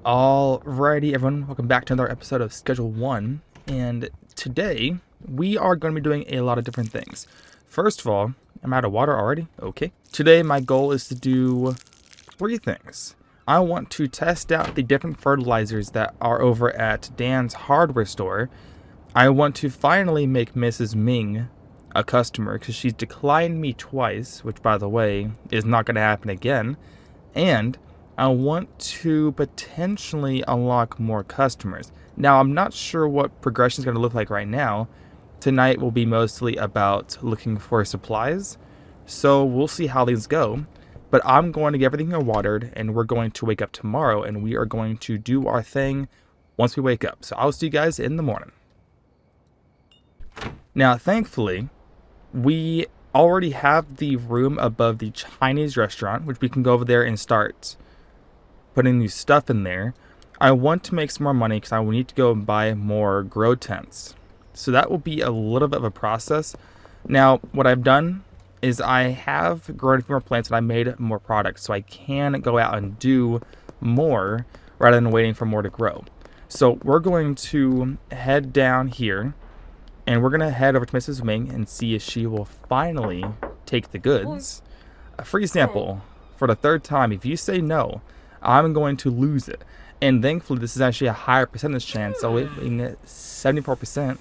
Alrighty, everyone, welcome back to another episode of Schedule 1. And today, we are going to be doing a lot of different things. First of all, I'm out of water already? Okay. Today, my goal is to do 3 things. I want to test out the different fertilizers that are over at Dan's hardware store. I want to finally make Mrs. Ming a customer because she's declined me twice, which, by the way, is not going to happen again. And I want to potentially unlock more customers. Now, I'm not sure what progression is going to look like right now. Tonight will be mostly about looking for supplies, so we'll see how these go. But I'm going to get everything watered, and we're going to wake up tomorrow, and we are going to do our thing once we wake up. So I'll see you guys in the morning. Now, thankfully, we already have the room above the Chinese restaurant, which we can go over there and start putting new stuff in there. I want to make some more money because I will need to go and buy more grow tents. So that will be a little bit of a process. Now, what I've done is I have grown a few more plants and I made more products so I can go out and do more rather than waiting for more to grow. So we're going to head down here and we're going to head over to Mrs. Ming and see if she will finally take the goods. For example, for the 3rd time, if you say no, I'm going to lose it. And thankfully, this is actually a higher percentage chance. So it being at 74%.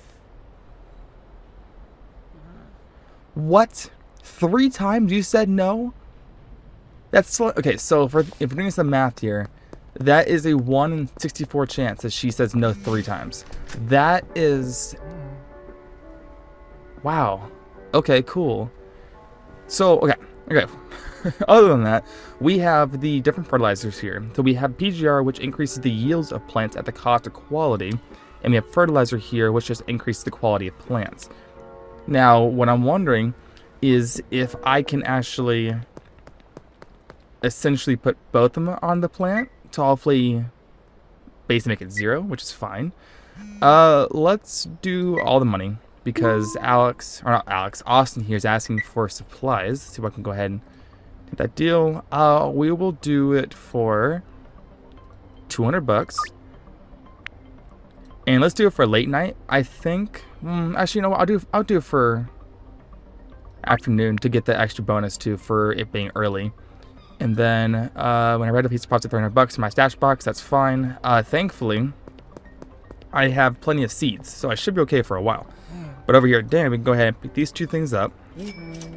What? 3 times you said no? That's okay. So if we're doing some math here, that is a 1 in 64 chance that she says no 3 times. That is... wow. Okay, cool. So, okay. Other than that, we have the different fertilizers here. So we have PGR, which increases the yields of plants at the cost of quality. And we have fertilizer here, which just increases the quality of plants. Now, what I'm wondering is if I can actually essentially put both of them on the plant to hopefully basically make it 0, which is fine. Let's do all the money because Austin here is asking for supplies. Let's see if I can go ahead and get that deal. We will do it for $200. And let's do it for late night. I think, actually, you know what? I'll do it for afternoon to get the extra bonus too for it being early. And then when I read a piece of deposit $300 in my stash box, that's fine. Thankfully, I have plenty of seeds, so I should be okay for a while. But over here at Dan, we can go ahead and pick these 2 things up.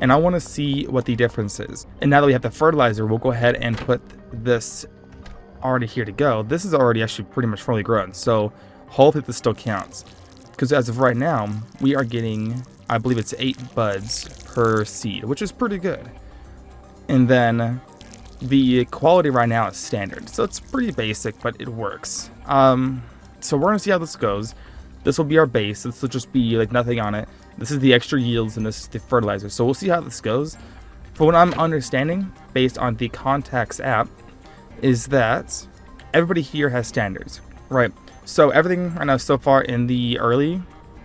And I want to see what the difference is. And now that we have the fertilizer, we'll go ahead and put this already here to go. This is already actually pretty much fully grown, so hopefully this still counts. Because as of right now, we are getting, I believe it's 8 buds per seed, which is pretty good. And then the quality right now is standard, so it's pretty basic, but it works. So we're gonna see how this goes. This will be our base. This will just be like nothing on it. This is the extra yields and this is the fertilizer. So we'll see how this goes. For what I'm understanding, based on the Contacts app, is that everybody here has standards, right? So everything I know so far in the early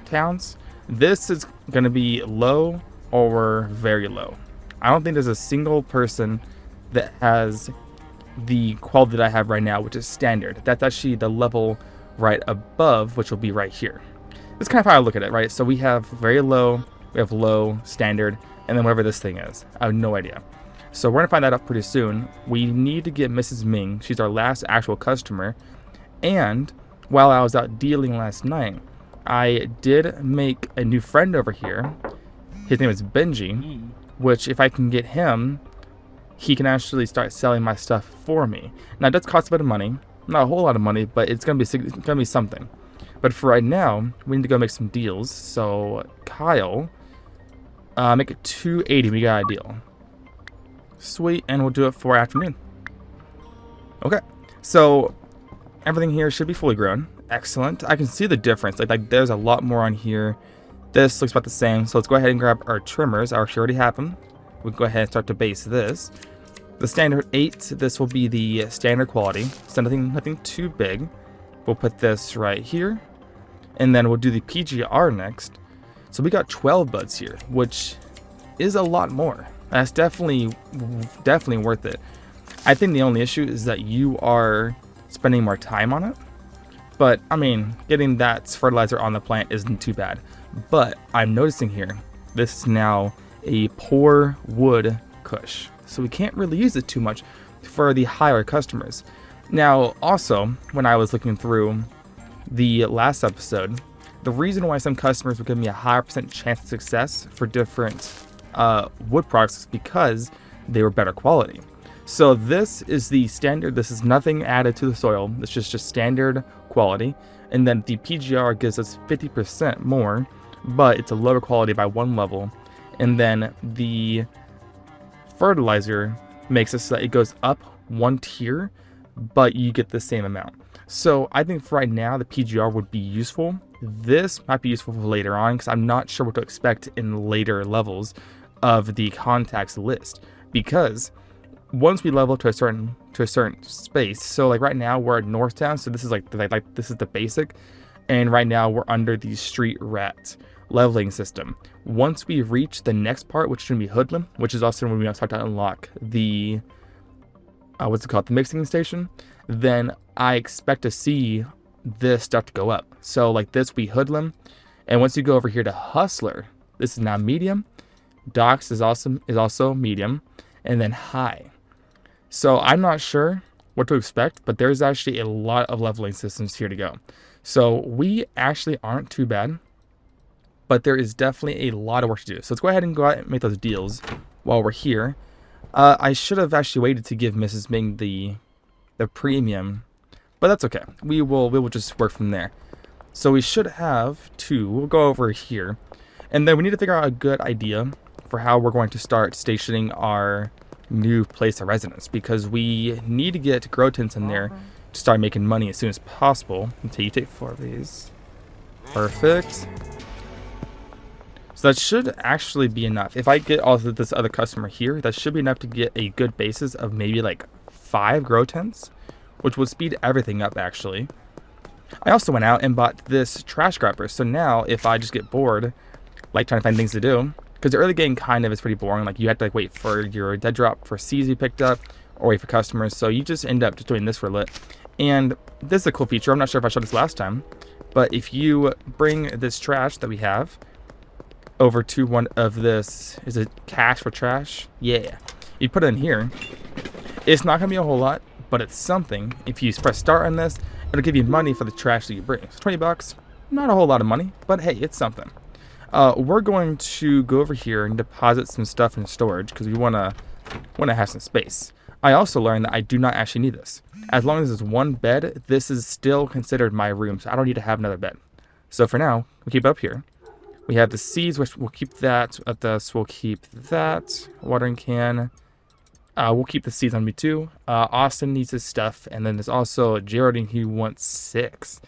towns, this is going to be low or very low. I don't think there's a single person that has the quality that I have right now, which is standard. That's actually the level right above, which will be right here. That's kind of how I look at it, right? So we have very low, we have low, standard, and then whatever this thing is. I have no idea. So we're going to find that out pretty soon. We need to get Mrs. Ming. She's our last actual customer. And while I was out dealing last night, I did make a new friend over here. His name is Benji, which if I can get him, he can actually start selling my stuff for me. Now, it does cost a bit of money. Not a whole lot of money, but it's gonna be something. But for right now, we need to go make some deals. So Kyle, make it 280. We got a deal. Sweet, and we'll do it for afternoon. Okay, so everything here should be fully grown. Excellent. I can see the difference. Like there's a lot more on here. This looks about the same. So let's go ahead and grab our trimmers. I actually already have them. We can go ahead and start to base this. The standard 8, this will be the standard quality, so nothing too big. We'll put this right here, and then we'll do the PGR next. So we got 12 buds here, which is a lot more. That's definitely worth it. I think the only issue is that you are spending more time on it. But, I mean, getting that fertilizer on the plant isn't too bad. But I'm noticing here, this is now a poor wood kush. So we can't really use it too much for the higher customers. Now, also, when I was looking through the last episode, the reason why some customers would give me a higher % chance of success for different wood products is because they were better quality. So this is the standard. This is nothing added to the soil. It's just standard quality. And then the PGR gives us 50% more, but it's a lower quality by 1 level. And then the fertilizer makes it so that it goes up 1 tier, but you get the same amount. So I think for right now, the PGR would be useful. This might be useful for later on because I'm not sure what to expect in later levels of the contacts list. Because once we level to a certain space, so like right now we're at Northtown, so this is like this is the basic, and right now we're under the street rat leveling system. Once we reach the next part, which is going to be Hoodlum, which is also when we start to unlock the the mixing station, then I expect to see this stuff to go up. So like this, we Hoodlum, and once you go over here to Hustler, this is now medium. Docks is also medium, and then high. So I'm not sure what to expect, but there's actually a lot of leveling systems here to go. So we actually aren't too bad, but there is definitely a lot of work to do. So let's go ahead and go out and make those deals while we're here. I should have actually waited to give Mrs. Ming the premium, but that's okay. We will just work from there. So we should have 2. We'll go over here, and then we need to figure out a good idea for how we're going to start stationing our new place of residence, because we need to get grow tents in there to start making money as soon as possible. Until you take 4 of these. Perfect. So that should actually be enough. If I get all of this other customer here, that should be enough to get a good basis of maybe like 5 grow tents, which would speed everything up actually. I also went out and bought this trash grabber. So now if I just get bored, like trying to find things to do, because the early game kind of is pretty boring. Like you have to like wait for your dead drop for seeds you picked up, or wait for customers. So you just end up just doing this for a lit. And this is a cool feature. I'm not sure if I showed this last time, but if you bring this trash that we have over to one of this, is it cash for trash? Yeah. You put it in here. It's not gonna be a whole lot, but it's something. If you press start on this, it'll give you money for the trash that you bring. It's 20 bucks. Not a whole lot of money, but hey, it's something. We're going to go over here and deposit some stuff in storage because we want to have some space. I also learned that I do not actually need this. As long as it's 1 bed, this is still considered my room, so I don't need to have another bed. So for now, we'll keep it up here. We have the seeds, which we'll keep that. At this, we'll keep that. Watering can. We'll keep the seeds on me too. Austin needs his stuff, and then there's also Geraldine. He wants 6.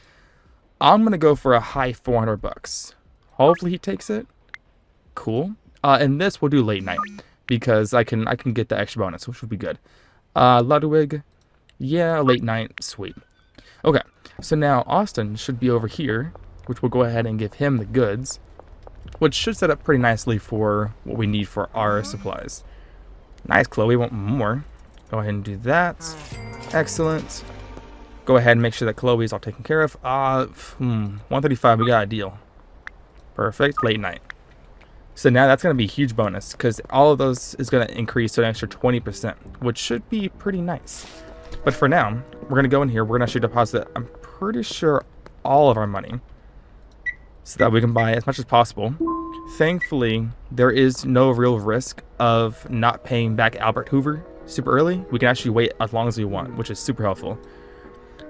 I'm gonna go for a high 400 bucks. Hopefully he takes it. Cool. And this we'll do late night because I can get the extra bonus, which would be good. Ludwig, yeah, late night, sweet. Okay, so now Austin should be over here, which we'll go ahead and give him the goods, which should set up pretty nicely for what we need for our supplies. Nice, Chloe, want more. Go ahead and do that. Excellent. Go ahead and make sure that Chloe's all taken care of. 135, we got a deal. Perfect, late night. So now that's going to be a huge bonus because all of those is going to increase to an extra 20%, which should be pretty nice. But for now, we're going to go in here. We're going to actually deposit, I'm pretty sure, all of our money so that we can buy as much as possible. Thankfully, there is no real risk of not paying back Albert Hoover super early. We can actually wait as long as we want, which is super helpful.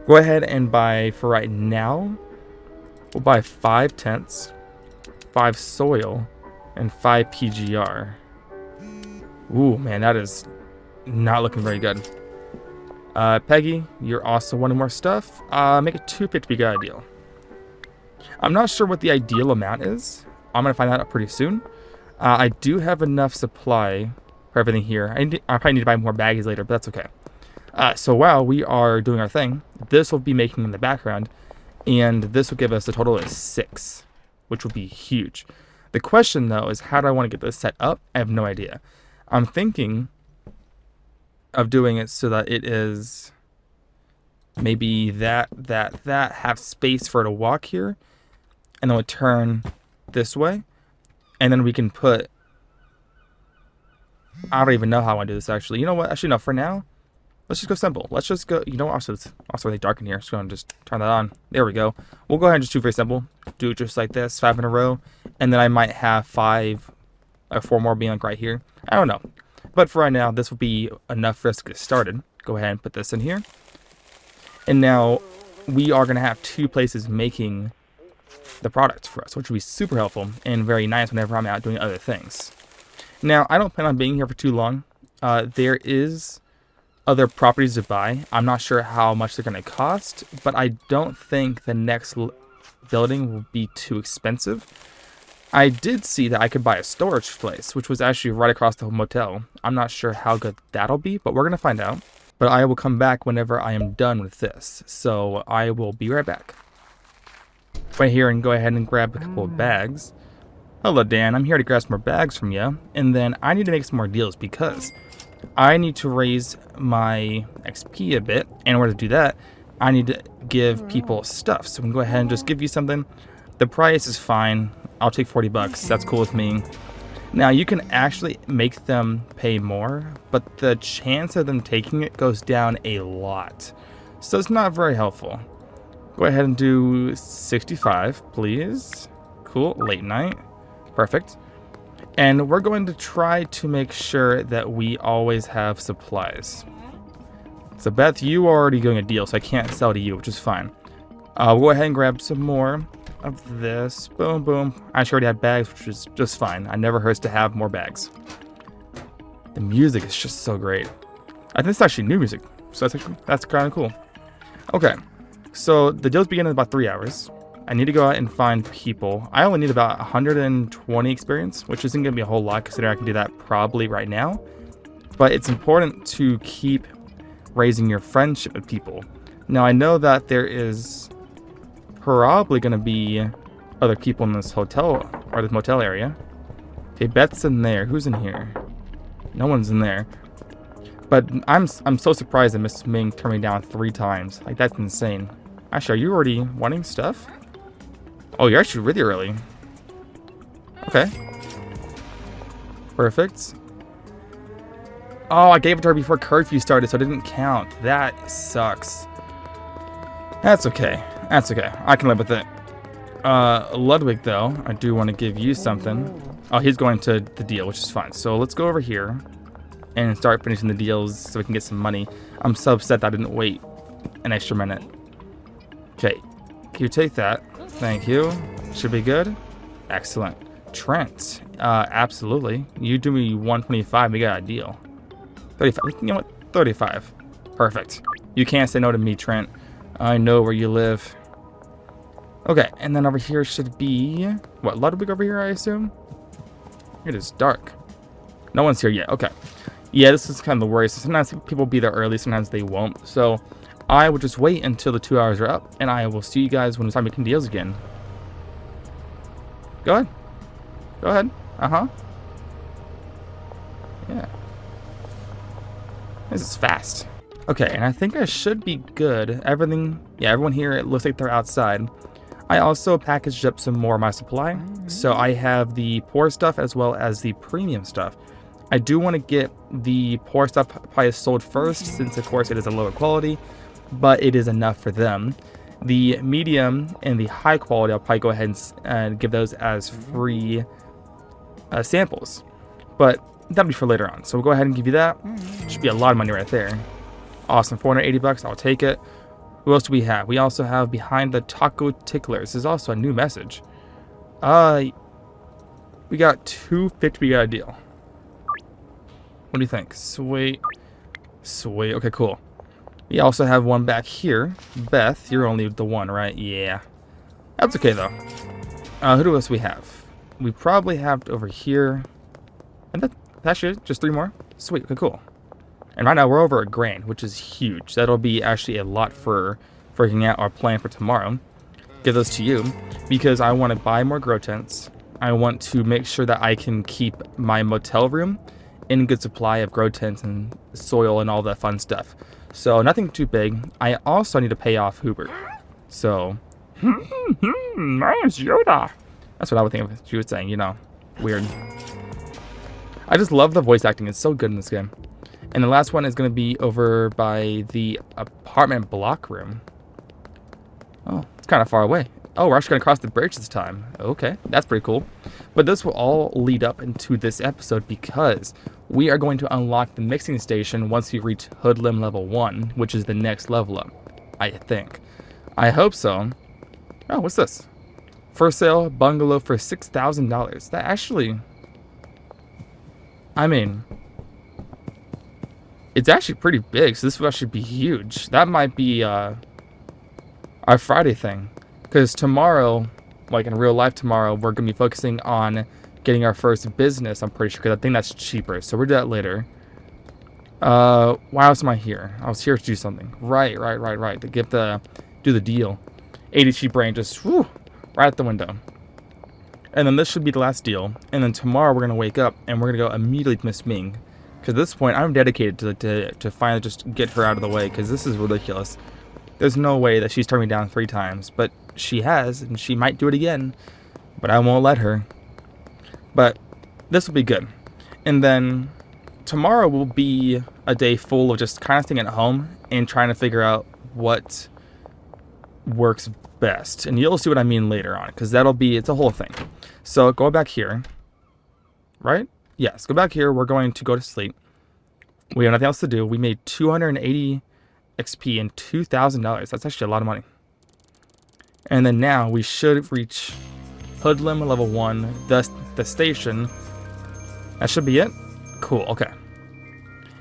Go ahead and buy, for right now, we'll buy 5 tents, 5 soil, and 5 PGR. Ooh, man, that is not looking very good. Peggy, you're also wanting more stuff. Make it 250, got a deal. I'm not sure what the ideal amount is. I'm gonna find that out pretty soon. I do have enough supply for everything here. I probably need to buy more baggies later, but that's okay. So while we are doing our thing, this will be making in the background, and this will give us a total of 6, which will be huge. The question, though, is how do I want to get this set up? I have no idea. I'm thinking of doing it so that it is Maybe that, have space for it to walk here. And then we'll turn this way. And then we can put... I don't even know how I want to do this, actually. You know what? Actually, no, for now, let's just go simple. Let's just go... You know what? Also, it's also really dark in here. So I'm just turn that on. There we go. We'll go ahead and just do very simple. Do it just like this, 5 in a row. And then I might have 5 or 4 more being like right here. I don't know. But for right now, this will be enough for us to get started. Go ahead and put this in here. And now we are going to have 2 places making the product for us, which will be super helpful and very nice whenever I'm out doing other things. Now, I don't plan on being here for too long. There is other properties to buy. I'm not sure how much they're going to cost, but I don't think the next building will be too expensive. I did see that I could buy a storage place, which was actually right across the motel. I'm not sure how good that'll be, but we're going to find out. But I will come back whenever I am done with this. So I will be right back. Right here and go ahead and grab a couple of bags. Hello, Dan. I'm here to grab some more bags from you. And then I need to make some more deals because I need to raise my XP a bit. And in order to do that, I need to give people stuff. So I'm going to go ahead and just give you something. The price is fine. I'll take 40 bucks. That's cool with me. Now, you can actually make them pay more, but the chance of them taking it goes down a lot. So it's not very helpful. Go ahead and do 65, please. Cool. Late night. Perfect. And we're going to try to make sure that we always have supplies. So, Beth, you are already doing a deal, so I can't sell to you, which is fine. We'll go ahead and grab some more of this. Boom, boom. I actually already had bags, which is just fine. It never hurts to have more bags. The music is just so great. I think it's actually new music, so that's kind of cool. Okay, so the deals begin in about 3 hours. I need to go out and find people. I only need about 120 experience, which isn't going to be a whole lot considering I can do that probably right now. But it's important to keep raising your friendship with people. Now, I know that there is probably going to be other people in this hotel or this motel area. Okay, Beth's in there. Who's in here? No one's in there. But I'm so surprised that Miss Ming turned me down 3 times. Like, that's insane. Actually, are you already wanting stuff? Oh, you're actually really early. Okay. Perfect. Oh, I gave it to her before curfew started, so it didn't count. That sucks. That's okay. That's okay. I can live with it. Ludwig, though, I do want to give you something. Oh, he's going to the deal, which is fine. So let's go over here and start finishing the deals so we can get some money. I'm so upset that I didn't wait an extra minute. Okay. Can you take that? Thank you. Should be good. Excellent. Trent. Absolutely. You do me 125, we got a deal. 35. You know what? 35. Perfect. You can't say no to me, Trent. I know where you live. Okay, and then over here should be... What, Ludwig over here, I assume? It is dark. No one's here yet. Okay. Yeah, this is kind of the worst. Sometimes people will be there early, sometimes they won't. So I will just wait until the 2 hours are up, and I will see you guys when we start making deals again. Go ahead. Go ahead. Uh-huh. Yeah. This is fast. Okay, and I think I should be good. Everyone here, it looks like they're outside. I also packaged up some more of my supply. So I have the poor stuff as well as the premium stuff. I do want to get the poor stuff probably sold first, since of course it is a lower quality, but it is enough for them. The medium and the high quality, I'll probably go ahead and give those as free samples. But that'll be for later on. So we'll go ahead and give you that. Should be a lot of money right there. Awesome, 480 bucks, I'll take it. Who else do we have? We also have Behind the Taco Ticklers. This is also a new message. We got 250, we got a deal. What do you think? Sweet. Sweet, okay, cool. We also have one back here. Beth, you're only the one, right? Yeah. That's okay, though. Who else do we have? We probably have over here. And that's it, just 3 more. Sweet, okay, cool. And right now we're over $1,000, which is huge. That'll be actually a lot for freaking out our plan for tomorrow. Give those to you because I want to buy more grow tents. I want to make sure that I can keep my motel room in good supply of grow tents and soil and all that fun stuff. So nothing too big. I also need to pay off Hubert. So, my name's Yoda. That's what I would think if she was saying, you know. Weird. I just love the voice acting. It's so good in this game. And the last one is going to be over by the apartment block room. Oh, it's kind of far away. Oh, we're actually going to cross the bridge this time. Okay, that's pretty cool. But this will all lead up into this episode because we are going to unlock the mixing station once we reach Hoodlum level 1, which is the next level up, I think. I hope so. Oh, what's this? For sale, bungalow for $6,000. That actually... I mean... It's actually pretty big, so this will actually be huge. That might be our Friday thing. Because tomorrow, like in real life tomorrow, we're going to be focusing on getting our first business, I'm pretty sure, because I think that's cheaper. So we'll do that later. Why else am I here? I was here to do something. Right. To do the deal. ADT brain just, whew, right out the window. And then this should be the last deal. And then tomorrow we're going to wake up and we're going to go immediately to Miss Ming. Because at this point, I'm dedicated to finally just get her out of the way, because this is ridiculous. There's no way that she's turned me down 3 times, but she has, and she might do it again, but I won't let her. But this will be good. And then tomorrow will be a day full of just kind of staying at home and trying to figure out what works best. And you'll see what I mean later on, because it's a whole thing. So go back here, right? Yes, go back here. We're going to go to sleep. We have nothing else to do. We made 280 XP and $2,000. That's actually a lot of money. And then now we should reach Hoodlum level 1, the station. That should be it. Cool, okay.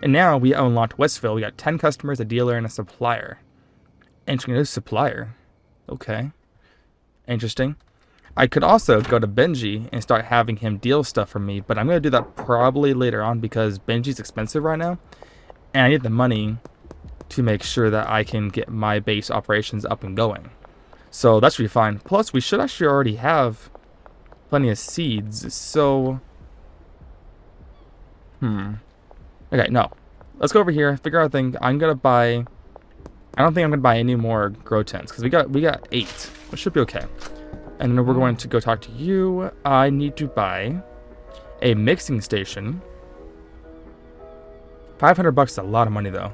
And now we unlocked Westville. We got 10 customers, a dealer, and a supplier. Interesting, a supplier. Okay. Interesting. I could also go to Benji and start having him deal stuff for me, but I'm going to do that probably later on because Benji's expensive right now, and I need the money to make sure that I can get my base operations up and going. So that should be fine. Plus, we should actually already have plenty of seeds, so... Okay, no. Let's go over here, figure out a thing. I'm going to buy... I don't think I'm going to buy any more grow tents, because we got 8, which should be okay. And then we're going to go talk to you. I need to buy a mixing station. $500 is a lot of money, though.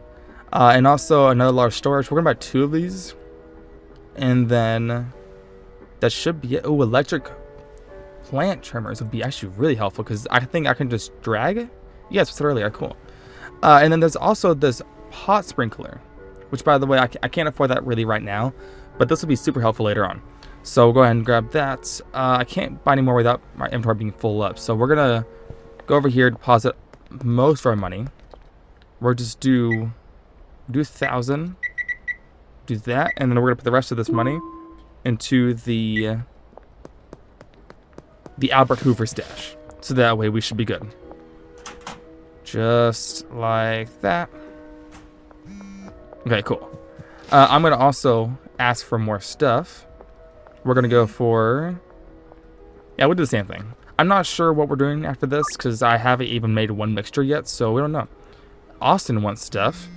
And also another large storage. We're going to buy 2 of these. And then that should be it. Oh, electric plant trimmers would be actually really helpful because I think I can just drag. Yes, I said earlier. Cool. And then there's also this pot sprinkler, which, by the way, I can't afford that really right now. But this will be super helpful later on. So we'll go ahead and grab that. I can't buy any more without my inventory being full up. So we're going to go over here, deposit most of our money. We'll just do 1,000. Do that. And then we're going to put the rest of this money into the Albert Hoover stash. So that way we should be good. Just like that. Okay, cool. I'm going to also ask for more stuff. We're going to go for... Yeah, we'll do the same thing. I'm not sure what we're doing after this because I haven't even made one mixture yet, so we don't know. Austin wants stuff.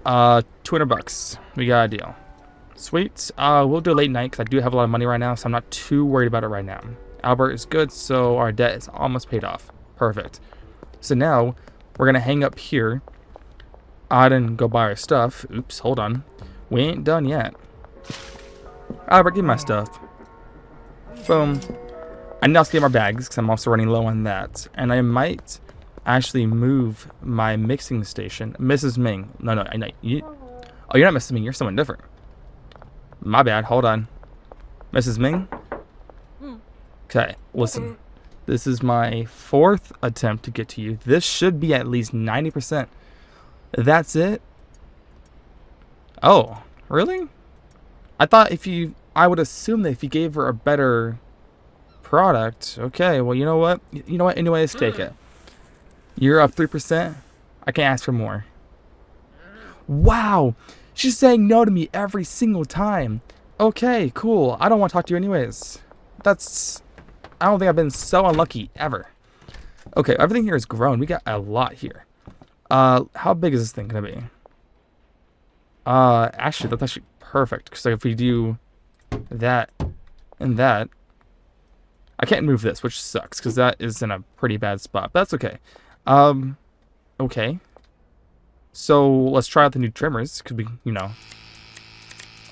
$200. We got a deal. Sweet. We'll do late night because I do have a lot of money right now, so I'm not too worried about it right now. Albert is good, so our debt is almost paid off. Perfect. So now we're going to hang up here. I didn't go buy our stuff. Oops, hold on. We ain't done yet. Albert, give me my stuff. Boom. I need to also get my bags because I'm also running low on that. And I might actually move my mixing station. Mrs. Ming. No, I know. Oh, you're not Mrs. Ming. You're someone different. My bad. Hold on. Mrs. Ming? Okay, listen. This is my 4th attempt to get to you. This should be at least 90%. That's it? Oh, really? I thought I would assume that if you gave her a better product. Okay, well, you know what? Anyways, take it. You're up 3%. I can't ask for more. Wow. She's saying no to me every single time. Okay, cool. I don't want to talk to you anyways. I don't think I've been so unlucky ever. Okay, everything here is grown. We got a lot here. How big is this thing going to be? Actually, that's actually perfect. Because like, if we do that and that, I can't move this, which sucks because that is in a pretty bad spot. But that's okay. Okay. So let's try out the new trimmers. Could be, you know.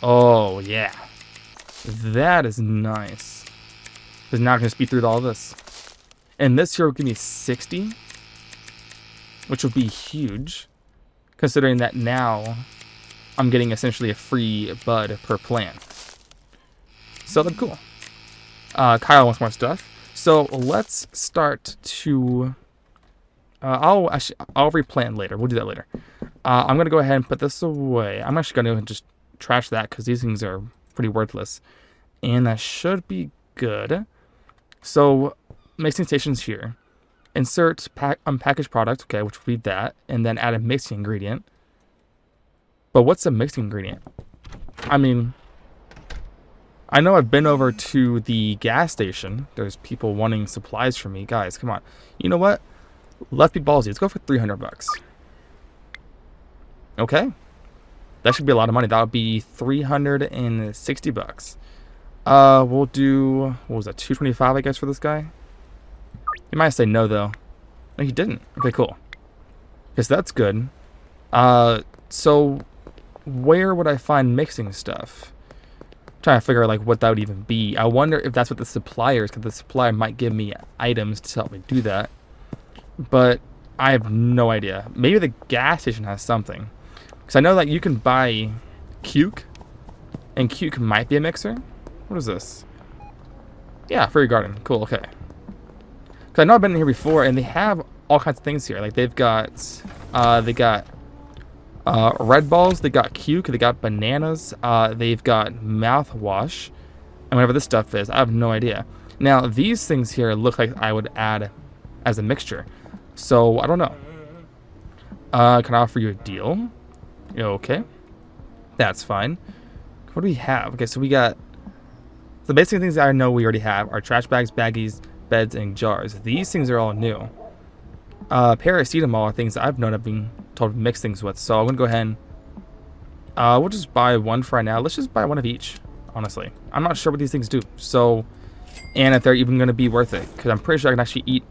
Oh yeah, that is nice. Because now I can speed through all this. And this here will give me 60, which will be huge, considering that now I'm getting essentially a free bud per plant. So that's cool. Kyle wants more stuff. So let's start to... I'll replant later. We'll do that later. I'm going to go ahead and put this away. I'm actually going to just trash that because these things are pretty worthless. And that should be good. So mixing stations here. Insert unpackaged product, okay, which would be that. And then add a mixing ingredient. But what's a mixing ingredient? I mean... I know I've been over to the gas station. There's people wanting supplies from me. Guys, come on. You know what? Let's be ballsy. Let's go for 300 bucks. Okay. That should be a lot of money. That would be 360 bucks. We'll do... What was that? 225, I guess, for this guy? He might say no, though. No, he didn't. Okay, cool. Because that's good. So... Where would I find mixing stuff? Trying to figure out like what that would even be. I wonder if that's what the supplier is, because the supplier might give me items to help me do that. But I have no idea. Maybe the gas station has something. Because I know that you can buy Cuke, and Cuke might be a mixer. What is this? Yeah, for your garden. Cool, okay. Because I know I've been in here before, and they have all kinds of things here. Like they've got, red balls, they got Cuke, they got bananas, they've got mouthwash, and whatever this stuff is, I have no idea. Now, these things here look like I would add as a mixture, so I don't know. Can I offer you a deal? Okay, that's fine. What do we have? Okay, so we got the basic things that I know we already have are trash bags, baggies, beds, and jars. These things are all new. Paracetamol are things that I've known I've been told to mix things with, so I'm gonna go ahead and we'll just buy one for right now. Let's just buy one of each, honestly. I'm not sure what these things do, so, and if they're even gonna be worth it, because I'm pretty sure I can actually eat.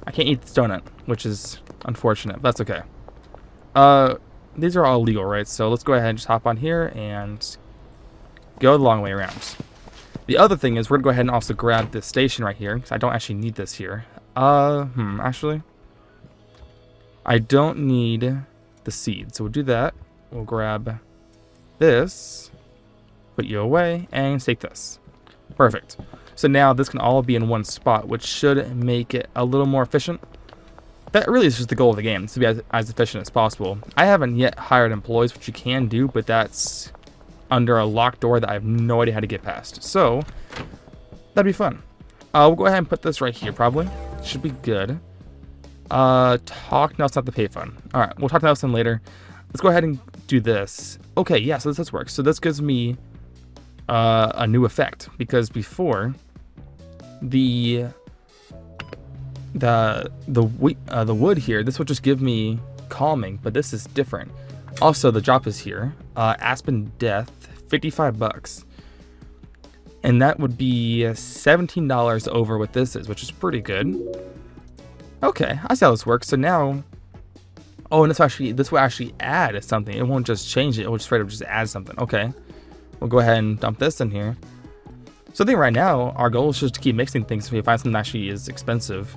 I can't eat this donut, which is unfortunate, but that's okay. These are all legal, right? So let's go ahead and just hop on here and go the long way around. The other thing is we're gonna go ahead and also grab this station right here, because I don't actually need this here. Actually, I don't need the seed, so we'll do that. We'll grab this, put you away, and take this. Perfect. So now this can all be in one spot, which should make it a little more efficient. That really is just the goal of the game, to be as efficient as possible. I haven't yet hired employees, which you can do, but that's under a locked door that I have no idea how to get past. So that'd be fun. We'll go ahead and put this right here, probably. Should be good. Talk. No, it's not the payphone. All right, we'll talk to Nelson later. Let's go ahead and do this. Okay, yeah, so this works. So this gives me a new effect, because before the wood here, this would just give me calming, but this is different. Also, the drop is here. Aspen Death, 55 bucks. And that would be $17 over what this is, which is pretty good. Okay, I see how this works. So now, oh, and this will actually add something. It won't just change it. It will just straight up just add something. Okay, we'll go ahead and dump this in here. So I think right now our goal is just to keep mixing things until we find something that actually is expensive,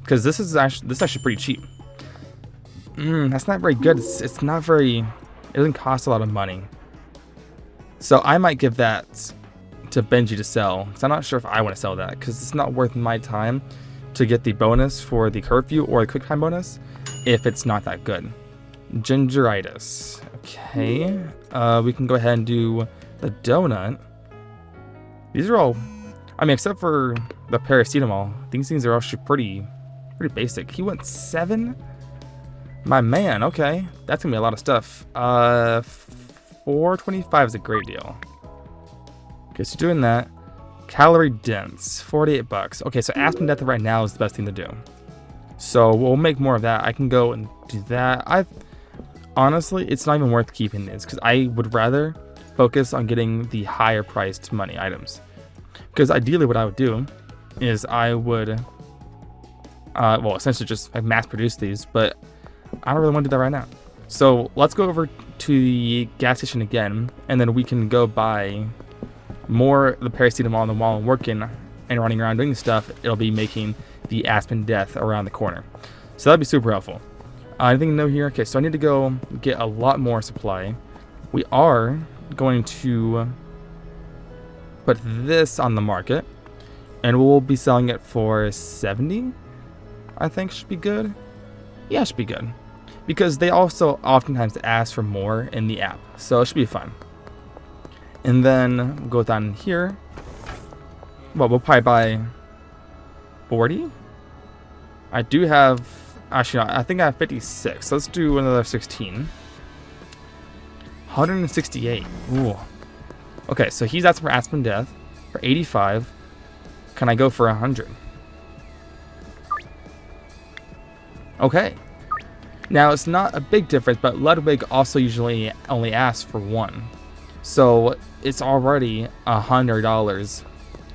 because this is actually pretty cheap. That's not very good. It's not very. It doesn't cost a lot of money. So I might give that to Benji to sell, because I'm not sure if I want to sell that, because it's not worth my time to get the bonus for the curfew or the quick time bonus if it's not that good. Gingeritis. Okay. We can go ahead and do the donut. These are all, I mean, except for the paracetamol, these things are actually pretty basic. He went 7? My man, okay. That's gonna be a lot of stuff. 425 is a great deal. Okay, so doing that. Calorie dense, 48 bucks. Okay, so Aspen Death right now is the best thing to do. So we'll make more of that. I can go and do that. honestly, it's not even worth keeping these because I would rather focus on getting the higher priced money items. Because ideally what I would do is I would, well, essentially just mass produce these, but I don't really want to do that right now. So let's go over to the gas station again, and then we can go buy more of the paracetamol, and then while I'm working and running around doing stuff, it'll be making the Aspen Death around the corner. So that'd be super helpful. Anything new here? Okay, so I need to go get a lot more supply. We are going to put this on the market, and we'll be selling it for 70. I think should be good. Yeah, it should be good. Because they also oftentimes ask for more in the app, so it should be fun. And then we'll go down here. Well, we'll probably buy 40. I do have, actually, no, I think I have 56. So let's do another 16. 168. Ooh. Okay, so he's asking for Aspen Death for 85. Can I go for 100? Okay. Now, it's not a big difference, but Ludwig also usually only asks for 1. So it's already $100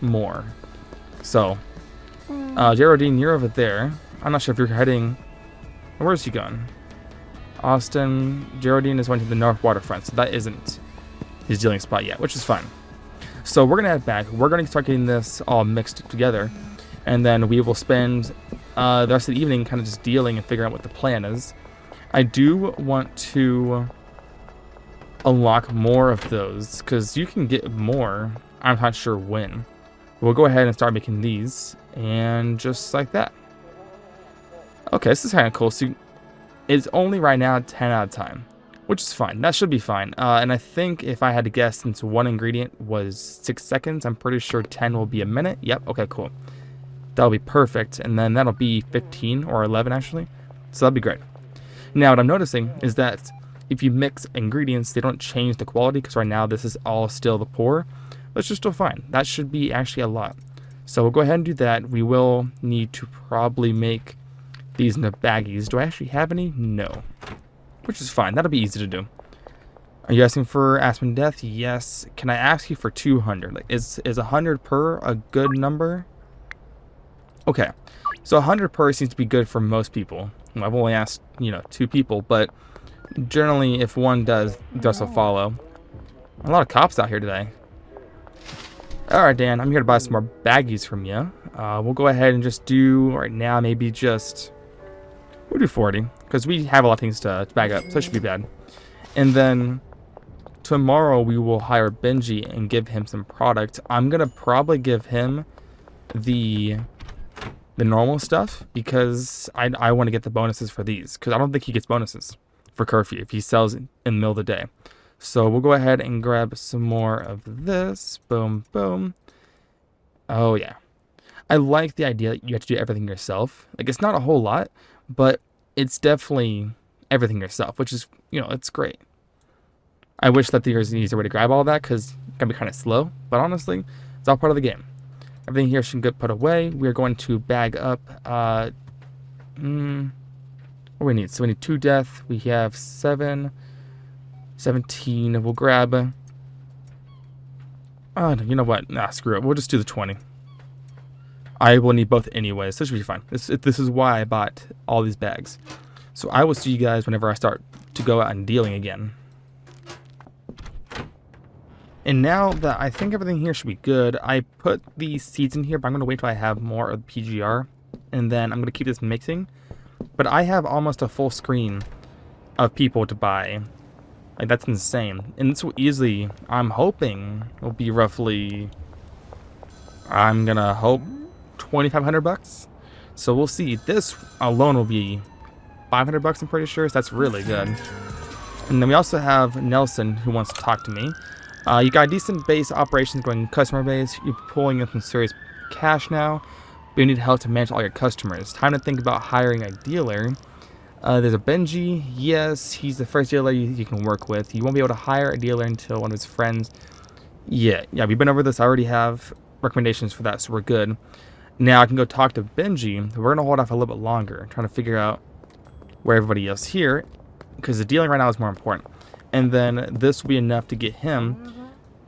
more. So, Geraldine, you're over there. I'm not sure if you're heading... Where's he going? Austin. Geraldine is going to the north waterfront, so that isn't his dealing spot yet, which is fine. So we're going to head back. We're going to start getting this all mixed together, and then we will spend the rest of the evening kind of just dealing and figuring out what the plan is. I do want to unlock more of those, because you can get more. I'm not sure when. We'll go ahead and start making these, and just like that. Okay, this is kind of cool. So it's only right now 10 out of time, which is fine. That should be fine. And I think if I had to guess, since one ingredient was 6 seconds, I'm pretty sure 10 will be a minute. Yep, okay, cool. That'll be perfect, and then that'll be 15 or 11 actually. So that'll be great. Now what I'm noticing is that if you mix ingredients, they don't change the quality, because right now this is all still the pour, but it's just still fine. That should be actually a lot. So we'll go ahead and do that. We will need to probably make these into baggies. Do I actually have any? No. Which is fine. That'll be easy to do. Are you asking for Aspen Death? Yes. Can I ask you for 200? Like, is 100 per a good number? Okay. So 100 per seems to be good for most people. I've only asked, 2 people, but generally if one does, the rest will follow. A lot of cops out here today. Alright, Dan, I'm here to buy some more baggies from you. We'll go ahead and just do, right now, maybe just... We'll do 40, because we have a lot of things to bag up, so it should be bad. And then tomorrow we will hire Benji and give him some product. I'm going to probably give him the normal stuff, because I want to get the bonuses for these, because I don't think he gets bonuses for curfew if he sells in the middle of the day. So we'll go ahead and grab some more of this. Boom, boom. Oh, yeah. I like the idea that you have to do everything yourself. Like, it's not a whole lot, but it's definitely everything yourself, which is, it's great. I wish that there was an easier way to grab all that, because it can be kind of slow. But honestly, it's all part of the game. Everything here should get put away. We are going to bag up, what do we need? So we need 2 death. We have 7, 17. We'll grab, oh, you know what? Nah, screw it. We'll just do the 20. I will need both anyway, so this should be fine. This is why I bought all these bags. So I will see you guys whenever I start to go out and dealing again. And now that I think everything here should be good, I put the seeds in here, but I'm going to wait till I have more of the PGR. And then I'm going to keep this mixing. But I have almost a full screen of people to buy. Like, that's insane. And this will easily, I'm hoping, will be roughly, I'm going to hope, $2,500. So we'll see. This alone will be $500, I'm pretty sure. So that's really good. And then we also have Nelson, who wants to talk to me. You got a decent base operations going customer base. You're pulling in some serious cash now, but you need help to manage all your customers. Time to think about hiring a dealer. There's a Benji. Yes, he's the first dealer you can work with. You won't be able to hire a dealer until one of his friends. Yeah, we've been over this. I already have recommendations for that, so we're good. Now I can go talk to Benji. We're going to hold off a little bit longer, trying to figure out where everybody else here. because the dealing right now is more important. And then this will be enough to get him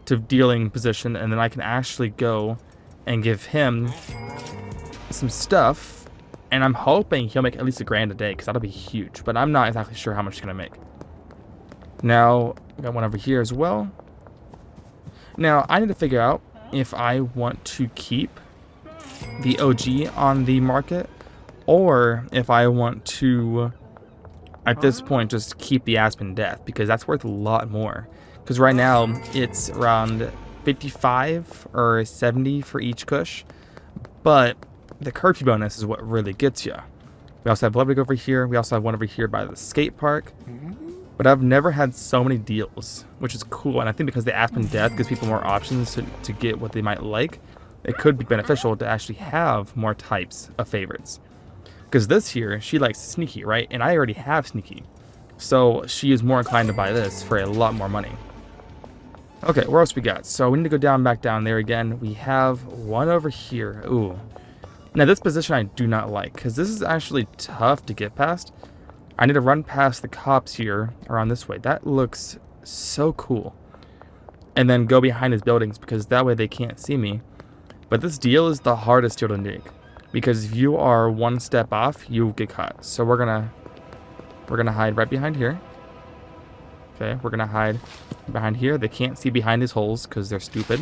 to dealing position, and then I can actually go and give him some stuff, and I'm hoping he'll make at least $1,000 a day, because that'll be huge, but I'm not exactly sure how much he's gonna make. Now I got one over here as well. Now I need to figure out if I want to keep the OG on the market, or if I want to at this point just keep the Aspen Death, because that's worth a lot more. Because right now it's around 55 or 70 for each Kush, but the curfew bonus is what really gets you. We also have Ludwig over here. We also have one over here by the skate park. But I've never had so many deals, which is cool. And I think because the Aspen Death gives people more options to get what they might like, it could be beneficial to actually have more types of favorites. Because this here, she likes Sneaky, right? And I already have Sneaky. So she is more inclined to buy this for a lot more money. Okay, where else we got? So we need to go back down there again. We have one over here. Ooh. Now this position I do not like, because this is actually tough to get past. I need to run past the cops here around this way. That looks so cool. And then go behind his buildings, because that way they can't see me. But this deal is the hardest deal to make, because if you are one step off, you get caught. So we're gonna hide right behind here. Okay, we're gonna hide behind here. They can't see behind these holes because they're stupid.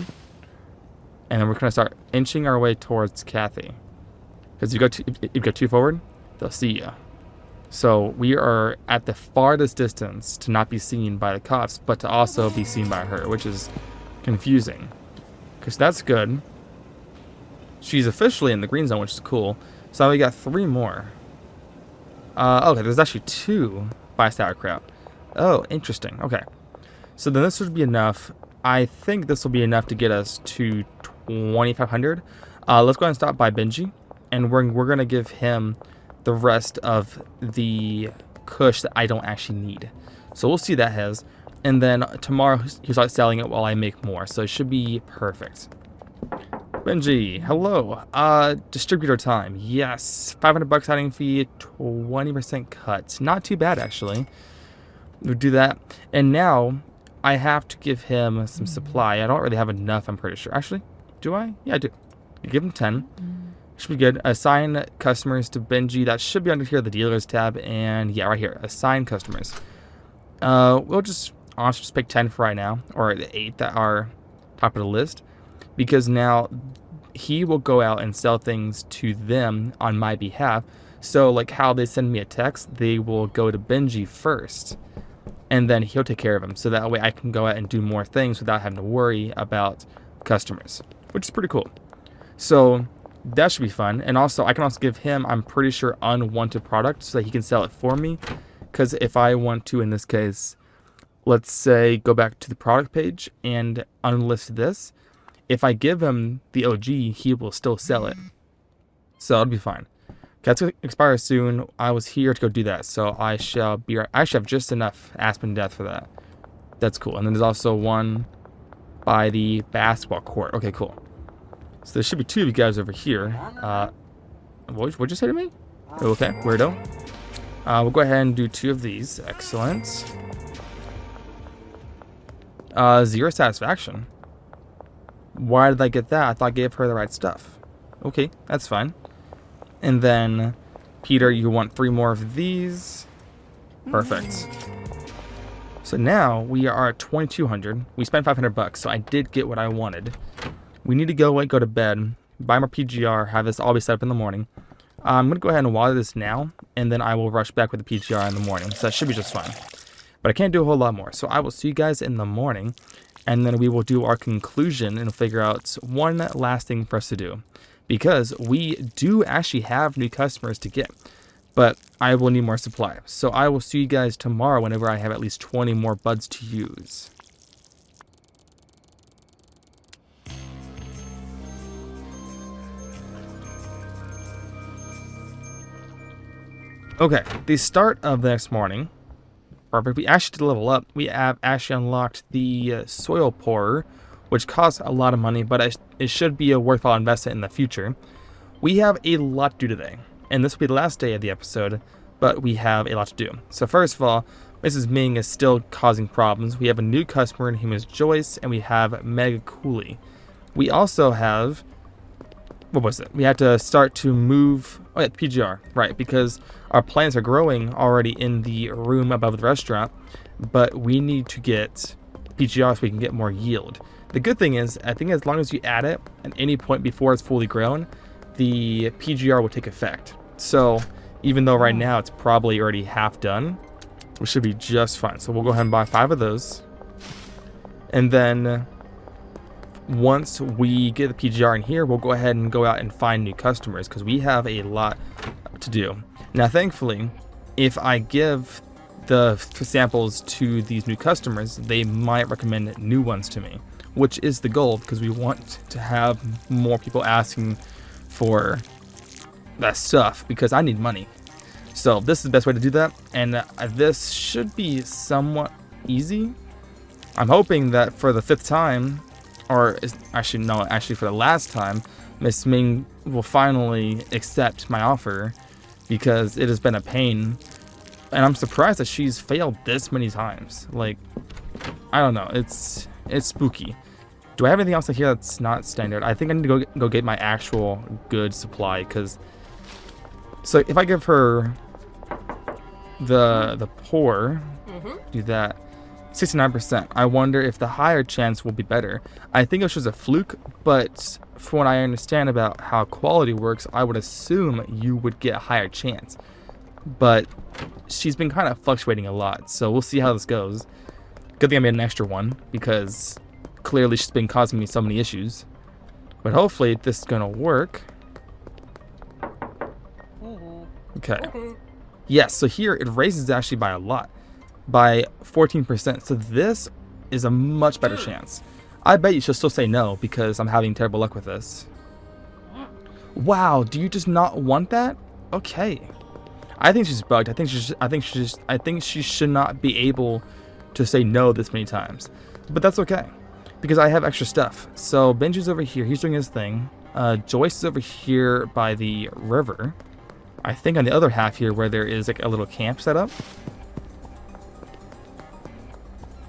And then we're gonna start inching our way towards Kathy, because if you go too forward, they'll see you. So we are at the farthest distance to not be seen by the cops, but to also be seen by her, which is confusing. Because that's good. She's officially in the green zone, which is cool. So we got 3 more. Okay, there's actually 2 by sauerkraut. Oh, interesting. Okay. So then this would be enough. I think this will be enough to get us to 2,500. Let's go ahead and stop by Benji. And we're going to give him the rest of the Kush that I don't actually need. So we'll see that has. And then tomorrow he'll start selling it while I make more. So it should be perfect. Benji, hello. Distributor time. Yes. $500 signing fee, 20% cut. Not too bad, actually. We'll do that. And now I have to give him some supply. I don't really have enough, I'm pretty sure. Actually, do I? Yeah, I do. I give him 10. Should be good. Assign customers to Benji. That should be under here, the dealers tab. And yeah, right here. Assign customers. We'll just honestly just pick 10 for right now, or the 8 that are top of the list, because now he will go out and sell things to them on my behalf. So like how they send me a text, they will go to Benji first, and then he'll take care of them. So that way I can go out and do more things without having to worry about customers, which is pretty cool. So that should be fun. And also I can also give him, I'm pretty sure, unwanted product so that he can sell it for me. Because if I want to, in this case, let's say go back to the product page and unlist this, if I give him the OG, he will still sell it. So it'll be fine. Okay, that's going to expire soon. I was here to go do that, so I shall be right. I should have just enough Aspen Death for that. That's cool. And then there's also one by the basketball court. Okay, cool. So there should be 2 of you guys over here. What'd you say to me? Okay, weirdo. We'll go ahead and do 2 of these. Excellent. 0 satisfaction. Why did I get that? I thought I gave her the right stuff. Okay, that's fine. And then, Peter, you want 3 more of these. Perfect. So now we are at 2,200. We spent $500, so I did get what I wanted. We need to go to bed, buy more PGR, have this all be set up in the morning. I'm going to go ahead and water this now, and then I will rush back with the PGR in the morning. So that should be just fine. But I can't do a whole lot more. So I will see you guys in the morning, and then we will do our conclusion and figure out one last thing for us to do. Because we do actually have new customers to get, but I will need more supply. So I will see you guys tomorrow whenever I have at least 20 more buds to use. Okay, the start of the next morning. Perfect. We actually did level up. We have actually unlocked the soil pourer, which costs a lot of money, but it should be a worthwhile investment in the future. We have a lot to do today, and this will be the last day of the episode, but we have a lot to do. So first of all, Mrs. Ming is still causing problems. We have a new customer, and name is Joyce, and we have Mega Cooley. We also have, what was it? We had to start to move, oh yeah, PGR, right, because our plants are growing already in the room above the restaurant, but we need to get PGR so we can get more yield. The good thing is, I think as long as you add it at any point before it's fully grown, the PGR will take effect. So even though right now it's probably already half done, we should be just fine. So we'll go ahead and buy 5 of those. And then once we get the PGR in here, we'll go ahead and go out and find new customers because we have a lot to do. Now, thankfully, if I give the samples to these new customers, they might recommend new ones to me, which is the goal because we want to have more people asking for that stuff because I need money. So this is the best way to do that, and this should be somewhat easy. I'm hoping that for the 5th time, or actually no, actually for the last time, Miss Ming will finally accept my offer because it has been a pain, and I'm surprised that she's failed this many times. Like, I don't know, it's spooky. Do I have anything else in here that's not standard? I think I need to go get my actual good supply because. So if I give her the pour, do that, 69%. I wonder if the higher chance will be better. I think it was just a fluke, but from what I understand about how quality works, I would assume you would get a higher chance. But she's been kind of fluctuating a lot, so we'll see how this goes. Good thing I made an extra one because clearly she's been causing me so many issues. But hopefully this is gonna work. Okay. Yes, so here it raises actually by a lot, by 14%. So this is a much better chance. I bet you she'll still say no because I'm having terrible luck with this. Wow, do you just not want that? Okay. I think she's bugged. I think she should not be able to say no this many times. But that's okay because I have extra stuff. So Benji's over here. He's doing his thing. Joyce is over here by the river. I think on the other half here where there is like a little camp set up.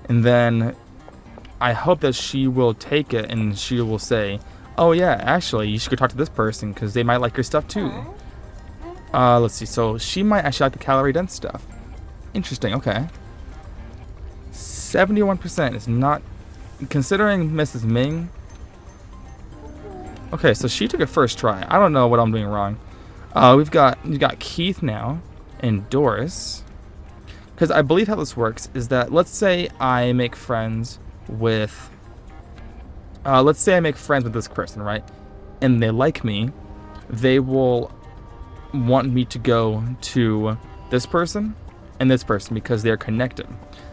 And then I hope that she will take it and she will say, oh yeah, actually you should go talk to this person because they might like your stuff too. Let's see, so she might actually like the calorie dense stuff. Interesting, okay. 71% is not, considering Mrs. Ming. Okay, so she took it first try. I don't know what I'm doing wrong. We've got Keith now and Doris, because I believe how this works is that let's say I make friends with this person, right? And they like me, they will want me to go to this person and this person because they're connected.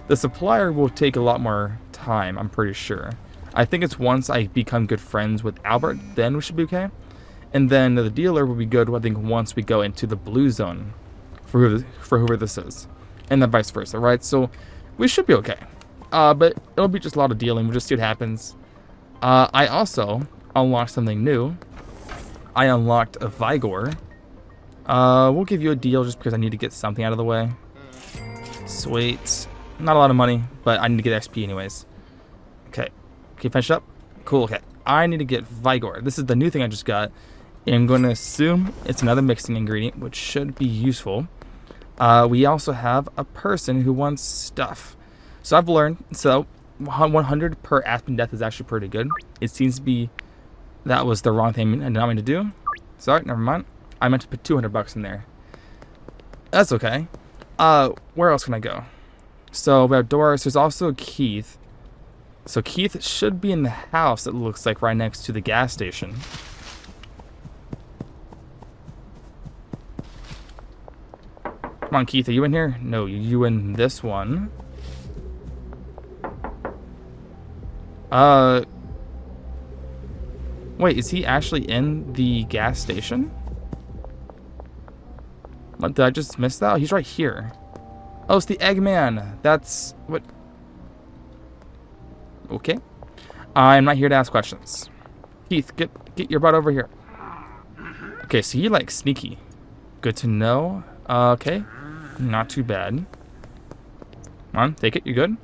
The supplier will take a lot more time, I'm pretty sure. I think it's once I become good friends with Albert, then we should be okay. And then the dealer will be good, I think, once we go into the blue zone for whoever this is. And then vice versa, right? So we should be okay. But it'll be just a lot of dealing. We'll just see what happens. I also unlocked something new. I unlocked a Vigor. We'll give you a deal just because I need to get something out of the way. Sweet. Not a lot of money, but I need to get XP anyways. Okay. Can you finish up? Cool, okay. I need to get Vigor. This is the new thing I just got. I'm going to assume it's another mixing ingredient, which should be useful. We also have a person who wants stuff. So I've learned, 100 per Aspen Death is actually pretty good. It seems to be, that was the wrong thing I did not mean to do. Sorry, never mind. I meant to put 200 bucks in there. That's okay. Where else can I go? So we have Doris. There's also Keith. So Keith should be in the house, it looks like, right next to the gas station. Come on, Keith, are you in here? No, you in this one. Wait, is he actually in the gas station? What, did I just miss that? Oh, he's right here. Oh, it's the Eggman. That's what... Okay. I'm not here to ask questions. Keith, get your butt over here. Okay, so you like sneaky. Good to know. Okay. Not too bad. Come on, take it. You good?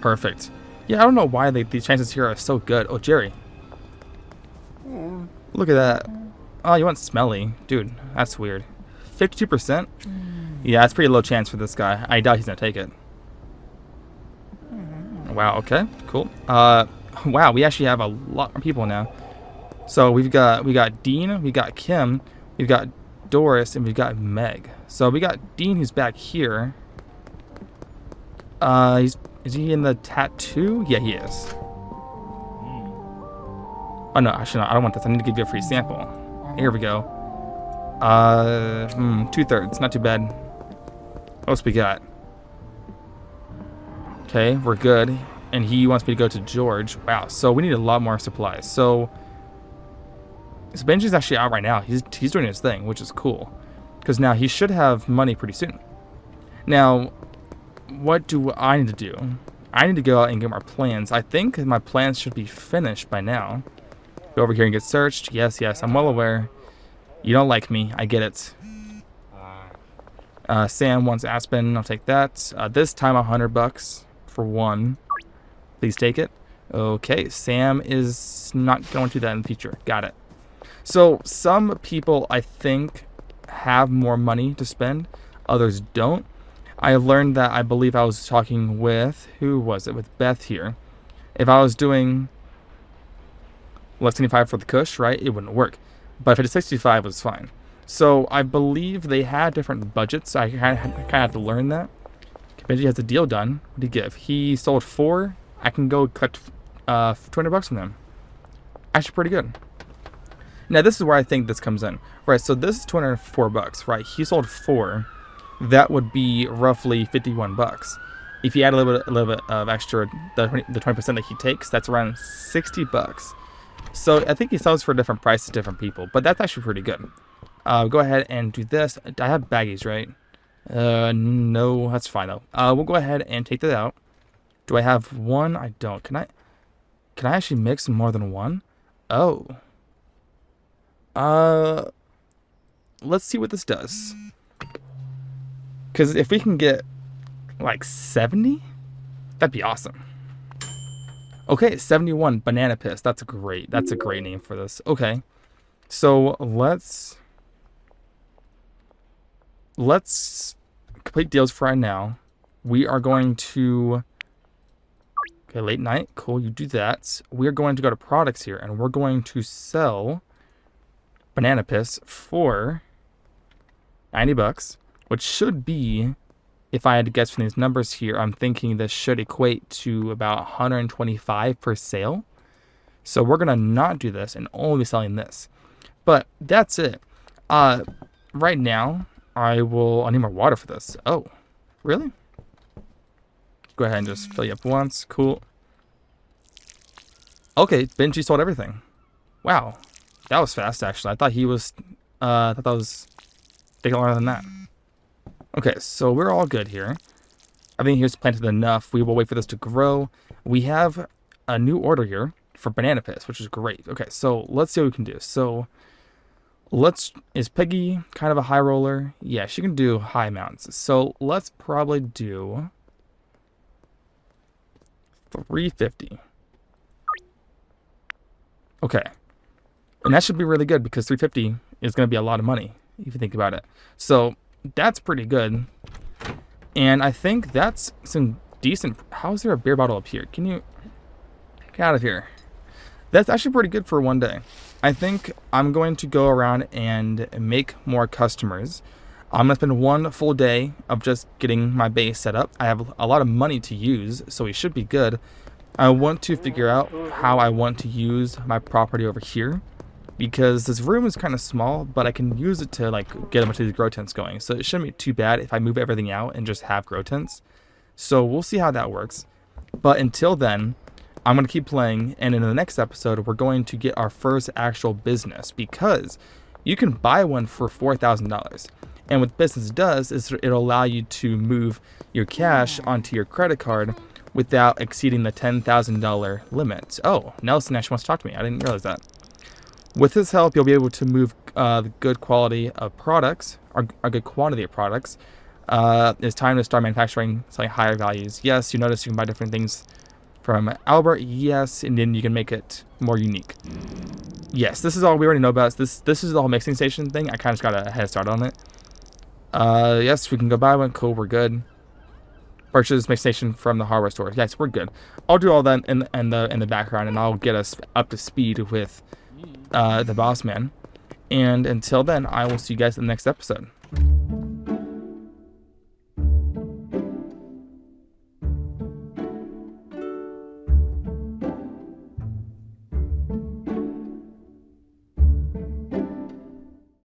Perfect. Yeah, I don't know why these chances here are so good. Oh, Jerry. Look at that. Oh, you want smelly. Dude, that's weird. 52%? Yeah, that's pretty low chance for this guy. I doubt he's going to take it. Wow, okay. Cool. Wow, we actually have a lot more people now. So we got Dean, we got Kim, we've got Doris, and we've got Meg. So we got Dean who's back here. Is he in the tattoo? Yeah, he is. Oh no, actually no, I don't want this. I need to give you a free sample. Here we go. 2/3, not too bad. What else we got? Okay, we're good. And he wants me to go to George. Wow, so we need a lot more supplies. So Benji's actually out right now. He's doing his thing, which is cool. Because now he should have money pretty soon. Now, what do I need to do? I need to go out and get my plans. I think my plans should be finished by now. Go over here and get searched. Yes, I'm well aware. You don't like me. I get it. Sam wants Aspen. I'll take that. This time $100 for one. Please take it. Okay, Sam is not going to do that in the future. Got it. So some people, I think, have more money to spend. Others don't. I learned that, I believe I was talking with, who was it? With Beth here. If I was doing less 25 for the Kush, right, it wouldn't work. But if it is 65, it was fine. So I believe they had different budgets. I kind of had to learn that. Benji has a deal done. What did he give? He sold 4. I can go collect $200 from them. Actually pretty good. Now this is where I think this comes in. Right, so this is $204, right? He sold 4. That would be roughly $51. If you add a little bit of extra, the 20% that he takes, that's around $60. So I think he sells for different prices to different people, but that's actually pretty good. Go ahead and do this. I have baggies, right? No, that's fine though. We'll go ahead and take that out. Do I have one? I don't. Can I actually mix more than one? Oh. Let's see what this does. Because if we can get like 70, that'd be awesome. Okay, 71 banana piss. That's great. That's a great name for this. Okay, so let's complete deals for right now. We are going to late night. Cool, you do that. We're going to go to products here, and we're going to sell banana piss for $90. Which should be, if I had to guess from these numbers here, I'm thinking this should equate to about 125 per sale. So we're going to not do this and only be selling this. But that's it. Right now, I need more water for this. Oh, really? Go ahead and just fill you up once. Cool. Okay, Benji sold everything. Wow. That was fast, actually. I thought that was taking longer than that. Okay, so we're all good here. I think here's planted enough. We will wait for this to grow. We have a new order here for banana piss, which is great. Okay, so let's see what we can do. So is Peggy kind of a high roller? Yeah, she can do high amounts. So let's probably do 350. Okay. And that should be really good because 350 is going to be a lot of money if you think about it. So that's pretty good. And I think that's some decent. How is there a beer bottle up here? Can you get out of here? That's actually pretty good for one day. I think I'm going to go around and make more customers. I'm going to spend one full day of just getting my base set up. I have a lot of money to use, so we should be good. I want to figure out how I want to use my property over here, because this room is kind of small, but I can use it to like get a bunch of these grow tents going. So it shouldn't be too bad if I move everything out and just have grow tents. So we'll see how that works. But until then, I'm going to keep playing, and in the next episode, we're going to get our first actual business, because you can buy one for $4,000. And what business does is it'll allow you to move your cash onto your credit card without exceeding the $10,000 limit. Oh, Nelson actually wants to talk to me. I didn't realize that. With his help, you'll be able to move the good quality of products, or a good quantity of products, It's time to start manufacturing slightly higher values. Yes, you notice you can buy different things from Albert. Yes, and then you can make it more unique. Yes, this is all we already know about. This is the whole mixing station thing. I kind of just got a head start on it. Yes, we can go buy one. Cool, we're good. Purchase mixing station from the hardware store. Yes, we're good. I'll do all that in the background, and I'll get us up to speed with the boss man. And until then, I will see you guys in the next episode.